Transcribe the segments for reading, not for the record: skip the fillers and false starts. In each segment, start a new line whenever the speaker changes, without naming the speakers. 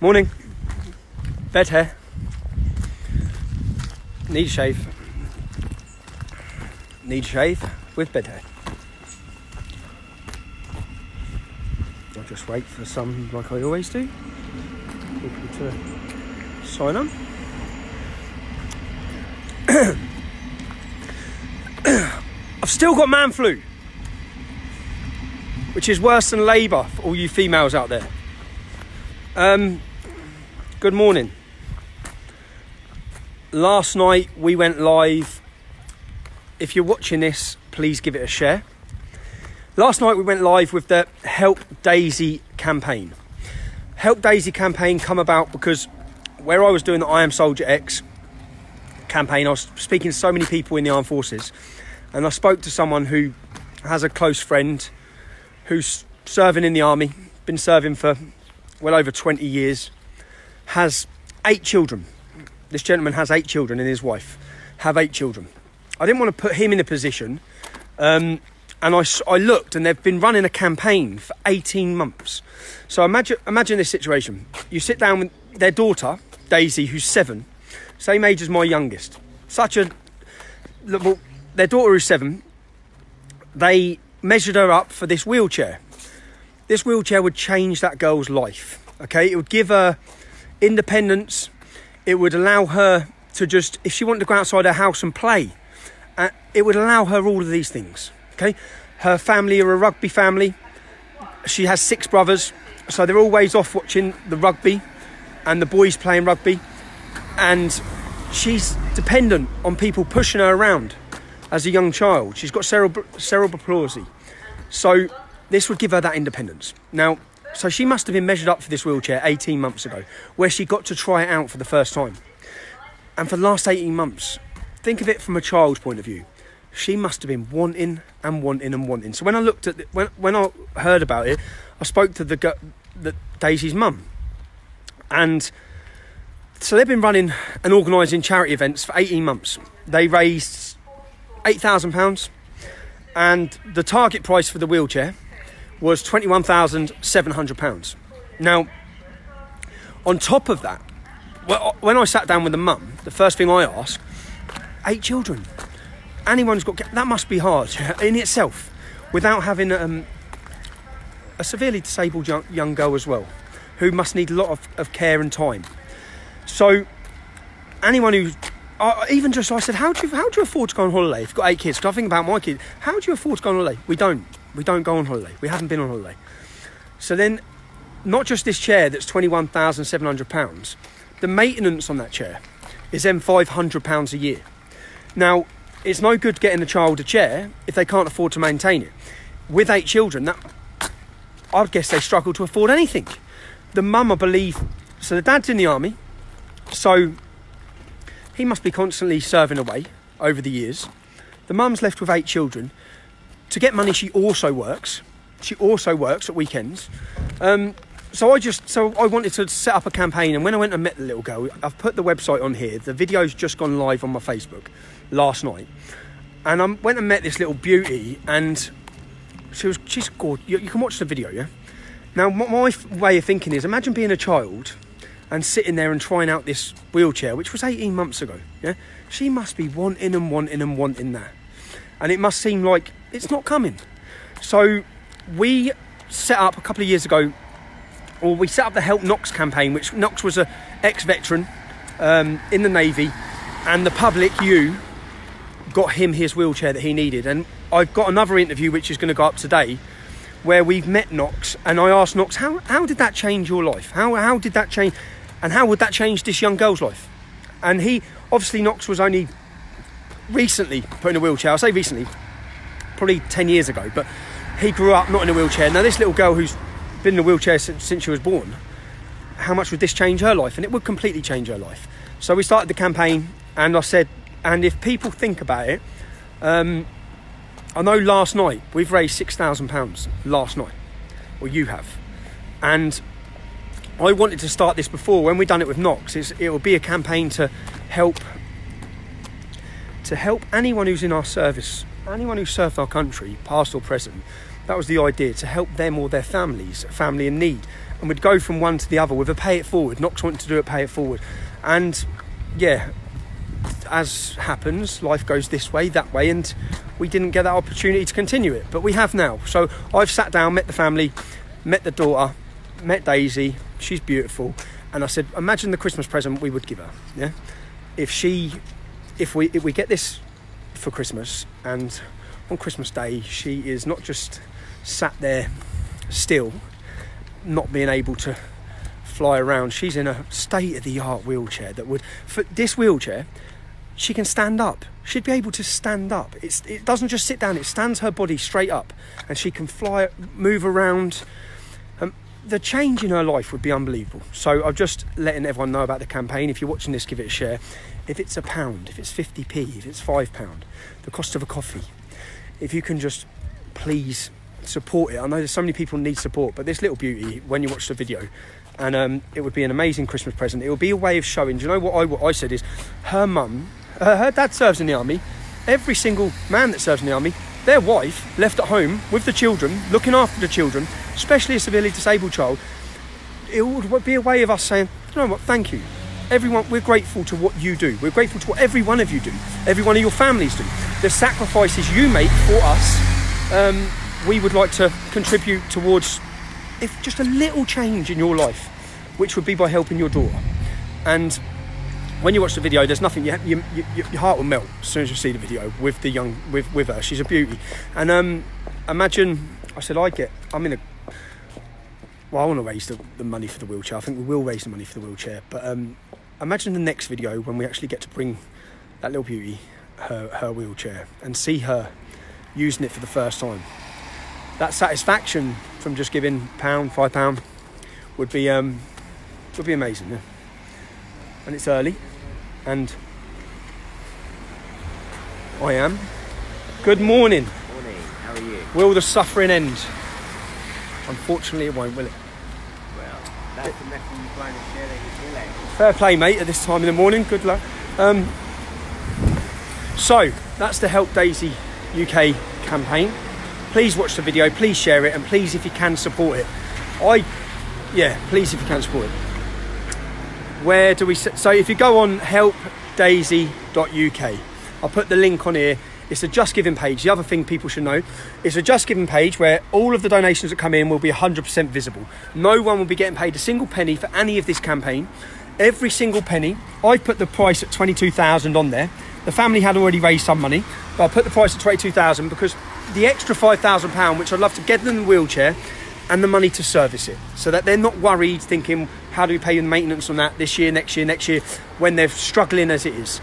Morning. Bed hair. Need a shave. Need a shave with bed hair. I'll just wait for some, like I always do, people to sign on. I've still got man flu, which is worse than labour for all you females out there. Good morning. Last night we went live. If you're watching this, please give it a share. Last night we went live with the Help Daisy campaign. Help Daisy campaign come about because where I was doing the I Am Soldier X campaign, I was speaking to so many people in the armed forces, and I spoke to someone who has a close friend who's serving in the army, been serving for well over 20 years, has 8 children. This gentleman has 8 children, and his wife have 8 children. I didn't want to put him in a position, and I looked, and they've been running a campaign for 18 months. So imagine this situation. You sit down with their daughter, Daisy, who's 7, same age as my youngest. Well, their daughter who's 7, they measured her up for this wheelchair. This wheelchair would change that girl's life, okay? It would give her independence. It would allow her to just, if she wanted to go outside her house and play, it would allow her all of these things, okay? Her family are a rugby family. She has 6 brothers, so they're always off watching the rugby and the boys playing rugby. And she's dependent on people pushing her around as a young child. She's got cerebral palsy. So this would give her that independence. Now, so she must have been measured up for this wheelchair 18 months ago, where she got to try it out for the first time. And for the last 18 months, think of it from a child's point of view. She must have been wanting and wanting and wanting. So when I looked at when I heard about it, I spoke to the Daisy's mum. And so they've been running and organising charity events for 18 months. They raised £8,000, and the target price for the wheelchair was £21,700. Now, on top of that, when I sat down with the mum, the first thing I asked, 8 children. Anyone's got, that must be hard in itself, without having a severely disabled young girl as well, who must need a lot of care and time. So anyone who, even just I said, how do you afford to go on holiday if you've got 8 kids? Because I think about my kids. How do you afford to go on holiday? We don't go on holiday. We haven't been on holiday. So then, not just this chair that's £21,700, the maintenance on that chair is then £500 a year. Now, it's no good getting a child a chair if they can't afford to maintain it. With 8 children, I'd guess they struggle to afford anything. The mum, I believe, so the dad's in the army, so he must be constantly serving away over the years. The mum's left with 8 children. To get money, she also works. She also works at weekends. So I wanted to set up a campaign, and when I went and met the little girl, I've put the website on here. The video's just gone live on my Facebook last night, and I went and met this little beauty, and she's gorgeous. You can watch the video, yeah. Now, my way of thinking is, imagine being a child and sitting there and trying out this wheelchair, which was 18 months ago. Yeah, she must be wanting and wanting and wanting that, and it must seem like it's not coming. So we set up a couple of years ago, or we set up the Help Knox campaign, which Knox was a ex-veteran in the Navy, and the public, you, got him his wheelchair that he needed. And I've got another interview which is going to go up today, where we've met Knox, and I asked Knox, how did that change your life? How did that change, and how would that change this young girl's life? And he, obviously Knox was only recently put in a wheelchair. I say recently, probably 10 years ago, but he grew up not in a wheelchair. Now this little girl who's been in a wheelchair since she was born, how much would this change her life? And it would completely change her life. So we started the campaign, and I said, and if people think about it, I know last night we've raised £6,000 last night, or you have, and I wanted to start this before when we done it with Knox. It will be a campaign to help anyone who's in our service, anyone who served our country, past or present. That was the idea, to help them or their families, family in need. and we'd go from one to the other with a pay it forward, not wanting to do it pay it forward. And yeah, as happens, life goes this way, that way, and we didn't get that opportunity to continue it, but we have now. So I've sat down, met the family, met the daughter, met Daisy. She's beautiful, and I said, imagine the Christmas present we would give her. Yeah, if we get this for Christmas, and on Christmas Day she is not just sat there still, not being able to fly around. She's in a state-of-the-art wheelchair that would, for this wheelchair, she can stand up. She'd be able to stand up. It doesn't just sit down, it stands her body straight up, and she can fly, move around. The change in her life would be unbelievable. So I'm just letting everyone know about the campaign. If you're watching this, give it a share. If it's £1, if it's 50p, if it's £5, the cost of a coffee, if you can just please support it. I know there's so many people need support, but this little beauty, when you watch the video, and it would be an amazing Christmas present. It would be a way of showing, do you know what I said is, her mum, her dad serves in the army. Every single man that serves in the army, their wife left at home with the children, looking after the children, especially a severely disabled child. It would be a way of us saying, you know what, thank you. Everyone, we're grateful to what you do. We're grateful to what every one of you do. Every one of your families do. The sacrifices you make for us, we would like to contribute towards, if just a little change in your life, which would be by helping your daughter. And when you watch the video, there's nothing, your heart will melt as soon as you see the video with the young, with her. She's a beauty. And imagine, I said, I want to raise the money for the wheelchair. I think we will raise the money for the wheelchair. But imagine the next video when we actually get to bring that little beauty her wheelchair and see her using it for the first time. That satisfaction from just giving £5 would be amazing. Yeah? And it's early, and I am. Good morning.
Morning. How are you?
Will the suffering end? Unfortunately, it won't, will it?
Well, that's the message you're trying to share that you feel like.
Fair play, mate, at this time in the morning. Good luck. So, that's the Help Daisy UK campaign. Please watch the video, please share it, and please, if you can, support it. Please, if you can, support it. Where do we... So, if you go on helpdaisy.uk, I'll put the link on here. It's a Just Giving page. The other thing people should know, it's a Just Giving page where all of the donations that come in will be 100% visible. No one will be getting paid a single penny for any of this campaign. Every single penny, I put the price at 22,000 on there. The family had already raised some money, but I put the price at 22,000 because the extra £5,000, which I'd love to get them in the wheelchair, and the money to service it, so that they're not worried thinking, how do we pay the maintenance on that this year, next year, when they're struggling as it is.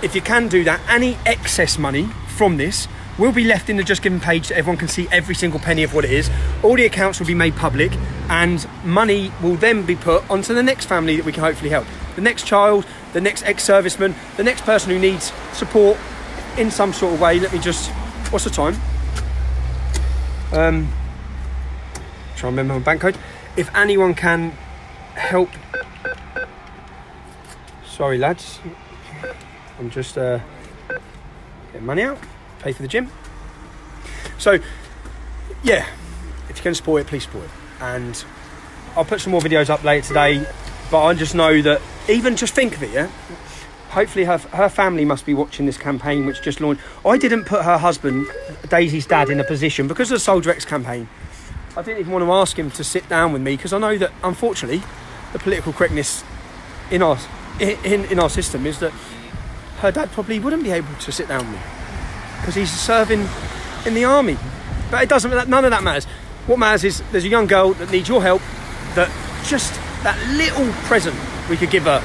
If you can do that, any excess money from this will be left in the Just Giving page so everyone can see every single penny of what it is. All the accounts will be made public, and money will then be put onto the next family that we can hopefully help. The next child, the next ex-serviceman, the next person who needs support in some sort of way. Let me just... What's the time? Try and remember my bank code. If anyone can help... Sorry, lads. I'm just getting money out, pay for the gym. So, yeah, if you can support it, please support it. And I'll put some more videos up later today, but I just know that, even just think of it, yeah? Hopefully her family must be watching this campaign, which just launched. I didn't put her husband, Daisy's dad, in a position, because of the Soldier X campaign, I didn't even want to ask him to sit down with me, because I know that, unfortunately, the political correctness in our system is that her dad probably wouldn't be able to sit down with me because he's serving in the army. But it doesn't, none of that matters. What matters is there's a young girl that needs your help, that just that little present we could give her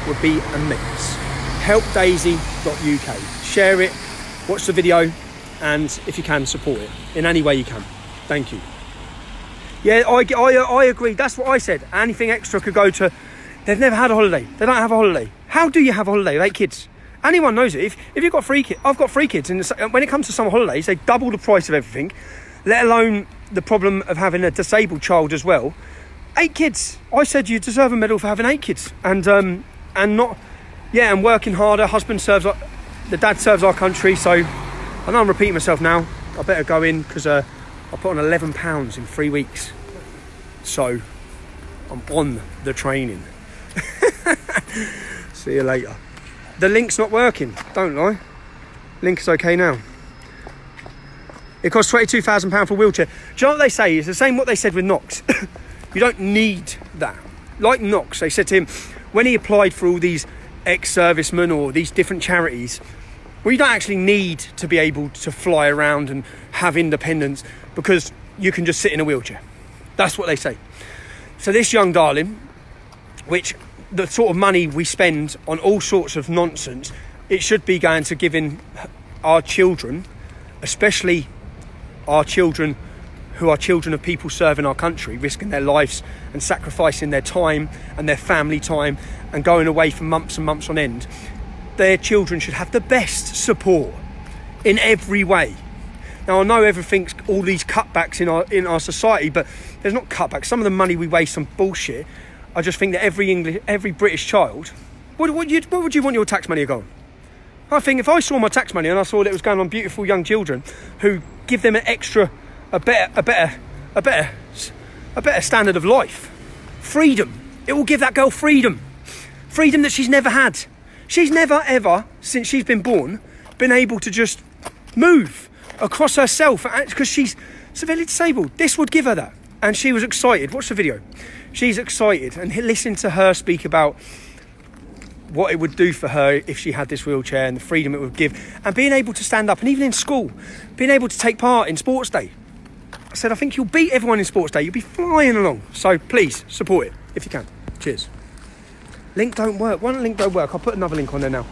would be immense. Helpdaisy.uk. Share it, watch the video, and if you can, support it in any way you can. Thank you. Yeah, I agree. That's what I said. Anything extra could go to... They've never had a holiday. They don't have a holiday. How do you have a holiday with 8 kids? Anyone knows it. If you've got 3 kids, I've got 3 kids, and when it comes to summer holidays, they double the price of everything, let alone the problem of having a disabled child as well. 8 kids. I said you deserve a medal for having 8 kids, and not, yeah, and working harder. The dad serves our country. So I know I'm repeating myself now. I better go in because I put on £11 in 3 weeks So I'm on the training. See you later. The link's not working, don't lie. Link is okay now. It costs £22,000 for a wheelchair. Do you know what they say? It's the same what they said with Knox. You don't need that. Like Knox, they said to him, when he applied for all these ex-servicemen or these different charities, well, you don't actually need to be able to fly around and have independence because you can just sit in a wheelchair. That's what they say. So this young darling, which the sort of money we spend on all sorts of nonsense, it should be going to giving our children, especially our children who are children of people serving our country, risking their lives and sacrificing their time and their family time and going away for months and months on end. Their children should have the best support in every way. Now, I know everything's all these cutbacks in our society, but there's not cutbacks. Some of the money we waste on bullshit. I just think that every British child, what would you want your tax money to go on? I think if I saw my tax money and I saw that it was going on beautiful young children who give them a better standard of life, freedom. It will give that girl freedom that she's never had. She's never ever, since she's been born, been able to just move across herself because she's severely disabled. This would give her that. And she was excited. Watch the video. She's excited. And listen to her speak about what it would do for her if she had this wheelchair and the freedom it would give. And being able to stand up, and even in school, being able to take part in Sports Day. I said, I think you'll beat everyone in Sports Day. You'll be flying along. So please, support it if you can. Cheers. Link don't work. One link don't work. I'll put another link on there now.